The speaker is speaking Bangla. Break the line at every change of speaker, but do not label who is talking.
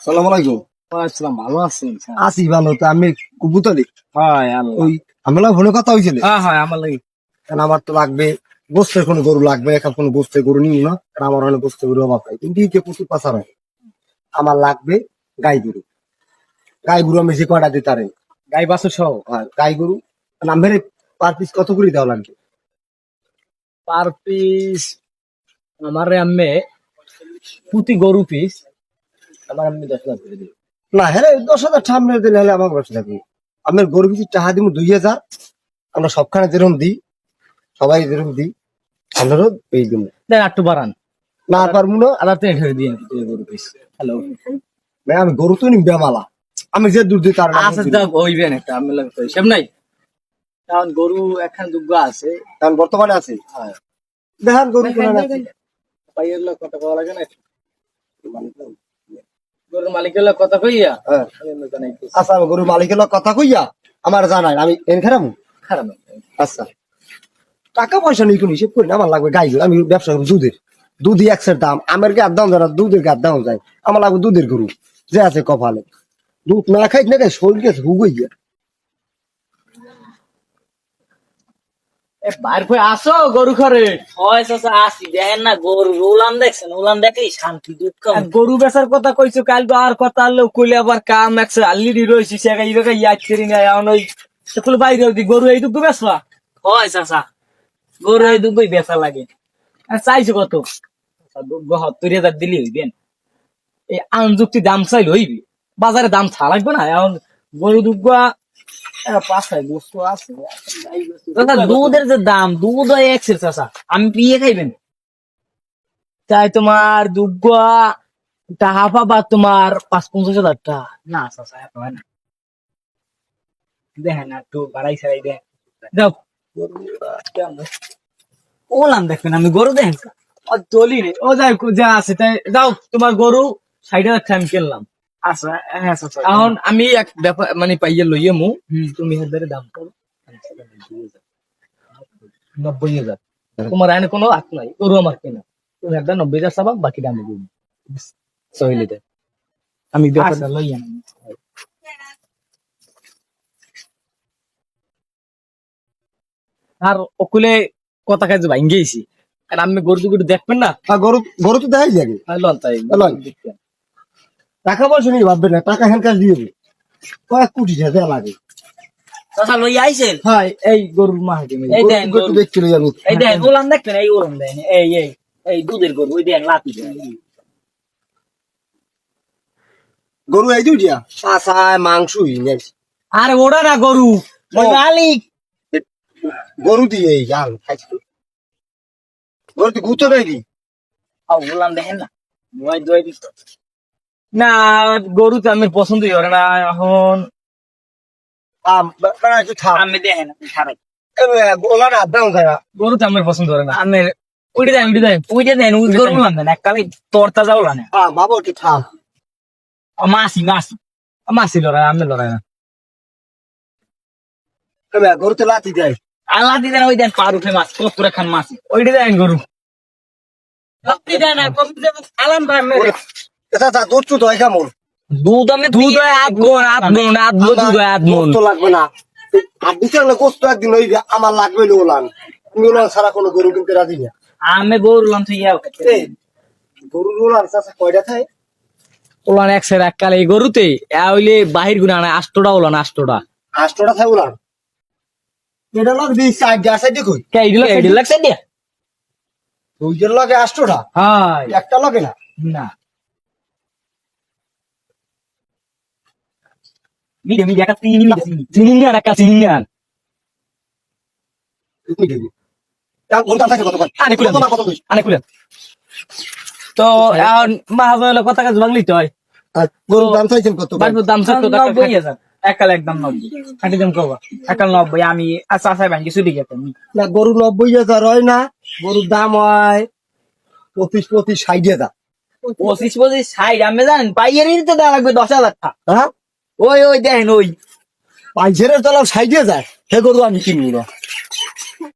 সালাম আলাইকুম।
আসসালাম, ভালো আছেন?
আছি ভালো। তো আমি কুবুতলি
হয়
ওই আমরা ফোনে কথা হয়েছিল।
হয় আমার লাগে।
কারণ আমার তো লাগবে গোস্তের কোনো গরু লাগবে, এখন কোনো গোস্তের গরু নিই না, কারণ আমার অনেক গোস্তের গরু অভাব নাই, কিন্তু ইকে প্রচুর পাচার হয়। আমার লাগবে গাই গরু। গাই গরু আমি যে কয়টা দিতে পারেন,
গাই বাছুর সহ
গাই গরু নামের পার পিস কত করে দেওয়া লাগবে?
পার পিস আমার আম্মে প্রতি গরু পিস আমার আম্মি 10 লাখ করে দিবে।
না হ্যাঁ 10,000 সামনে দিলে হলে আমার ব্যবসা থাকবে। আমার গরু পিছিয়ে টাকা দিব 2,000। আমরা সবখানে যেরকম দিই, সবাই যেরকম দিই, আপনারও এই দিন
দেন একটু বাড়ান,
না পারবো না।
আবার তো এখানে দিয়ে গরু পিস। হ্যালো,
ভাই আমি গরু তো নিবে মালা, আমি যে দুধ দিই তার নাম
আচ্ছা যা হইবেন একটা আমি লাগে তো হিসাব নাই। কারণ গরু একখান যোগ্য আছে।
কারণ বর্তমানে আছে।
হ্যাঁ,
দেখান গরু কোন আছে।
পাইয়ের লোক কথা কওয়া লাগে না। গরুর মালিকের লোক কথা কইয়া
হ্যাঁ।
আমি এমনি জানাইতেছি।
আচ্ছা আমি গরু মালিকের লোক কথা কইয়া আমার জানাই, আমি এন খারাপ।
খারাপ না।
আচ্ছা টাকা পয়সা নেই, কোনো হিসেব করি না। আমার লাগবে গাই গরু, আমি ব্যবসা করি দুধের। দুধই একশের দাম, আমার গার দাম যারা দুধের গার দাম যায়, আমার লাগবে দুধের গরু যে আছে কপালে। দুধ না খাই না খাই শরীর গেছে হুগইয়া।
বাইর করে আসো গরু ঘরে।
হয় চাচা আসি দেখেন না গরু উলান দেখছেন, উলান দেখলেই শান্তি দুঃখ।
আর গরু বেচার কথা কইছো, কাল তো আর কথা আনলো কইলে আবার কাম একশো আল্লিডি রয়েছে সেটা ইরকা ইয়াদ করি না। এখন ওই সকল বাইরে দি গরু এই দুঃখ বেচবা।
হয় চাচা গরু এই দুটোই বেচা লাগে।
আর চাইছো কত? 72,000 দিলি হইবেন। এই আনযুক্তি দাম চাইলে হইবি, বাজারে দাম ছা লাগবে না। এখন গরু দুগা পাঁচটায় বস্তু আছে।
চাচা দুধের যে দাম, দুধ হয় একশের চাচা, আমি পিয়ে খাইবেন।
চাই তোমার দুগা টাকা পাবা তোমার 50-50,000 টাকা।
না চাচা এত হয় না।
দেখেন একটু বাড়াই সারাই দেন। যাও
উলান দেখবেন, আমি গরু দেখেন
দলি রে ও যাই যা আছে তাই যাও। তোমার গরু 60,000 টাকা আমি কিনলাম।
আচ্ছা। হ্যাঁ চাচা
এখন আমি এক ব্যাপার মানে পাইয়ে লইয়ে মু, তুমি হেদারে দাম করো 90,000। তোমার আইনে কোনো হাত নাই, গরু আমার কেনা। তুমি একটা 90,000 চাবা, বাকি দাম দিব সহিলে দেয়। আমি ব্যাপারটা লইয়া না। আর ওকুলে কথা কাজে ভাঙ্গেছি। আর আমি গরু দুগুলো দেখবেন না।
গরু গরু তো দেখাই যাবে।
লন তাই
লন। টাকা পয়সা নিয়ে ভাববে না, টাকা হ্যান্ড ক্যাশ দিয়ে দেবে। কয়েক কোটি টাকা দেয়া লাগে।
চাচা লই আইছেন।
হয় এই গরুর মা হাতে
এই দেন
গরু তো দেখছিল আমি।
এই দেখেন উলান দেখবেন, এই উলান দেন, এই এই এই দুধের গরু, ওই দেন লাতি দেন।
গরু এই দুইটা পাছায় মাংসই নেই।
আরে ওরা না গরু, ওই মালিক।
গরু দিয়ে এই গাল খাইছিল। গরু তো গুতো নাকি?
উলান দেখেন না, মই দই দিত।
না গরু তো আমার পছন্দই করে না। এখন
একটু থাম।
আমি দেখেন আপনি খারাপ।
ওলা না দাম যায়।
গরু তো আমার পছন্দ করে না।
আমের
ওইটা দেয় ওইটা দেয়।
ওইটা দেন, ওই গরু উলান দেন, এককালে তরতা যাও উলান।
বাবা একটু থাম।
মাসি মাসি
মাসি লড়াই, আমি লড়াই না।
গরু তো লাতি দেয়।
আল্লাহ দি দেন, ওই দেন পার উঠে মাছ, কত খান মাসি।
ওইটা দেয় গরু।
আপনি দেন না, কত দেন আলাম ভাই মেরে।
এটা দুধ তো দয় কেমন?
দুধ আমি
দুধ হয় আধ মন, আধ মন, আধ মন দুধ হয় আধ মন।
তো লাগবে না। আর দিতে হলে গোস্ত একদিন ওই আমার লাগবে ওলান। তুমি ওলান ছাড়া কোনো গরু কিনতে রাজি না।
আমি গরু উলান তুই ইয়াও
গরু ওলান চাষা কয়টা খায়?
ওলান এক সের এক কালে এই গরুতে হইলে বাহির গুনা না, 8টা ওলান 8টা।
8টা খায় ওলান। এটা লাগ দিই সাইড যা সাইড কই?
কে এইগুলো
এই লাগছে দিয়া।
দুইটার লাগে 8টা।
হয়
একটা লাগে না।
না।
মিডে মিডে একটা তিন
চিনিঙ্গান একটা চিনিঙ্গান।
তুমি দেবি। তা কোনটা থাকে কত কয়?
আনে কুলেন,
কত কই?
আনে কুলেন। তো এখন মাহাজন কথা কাজ বাংলি তো হয়।
আর গরুর দাম চাইছেন কত?
বাড়ির দাম সত্য টাকা
90,000 একাল একদম 90
খাটি দাম কবা
একাল 90। আমি আচ্ছা আচ্ছা ব্যাংকে ছুটি গেতাম।
না গরু 90,000 হয় না, গরুর দাম হয় 25 60,000।
25 60 আমি জানেন পাইয়ারি তো দেওয়া লাগবে 10,000 টাকা।
হ্যাঁ
ওই ওই দেখেন ওই
পাইছের তলাও 60,000, হে গরু আমি কিনবো না।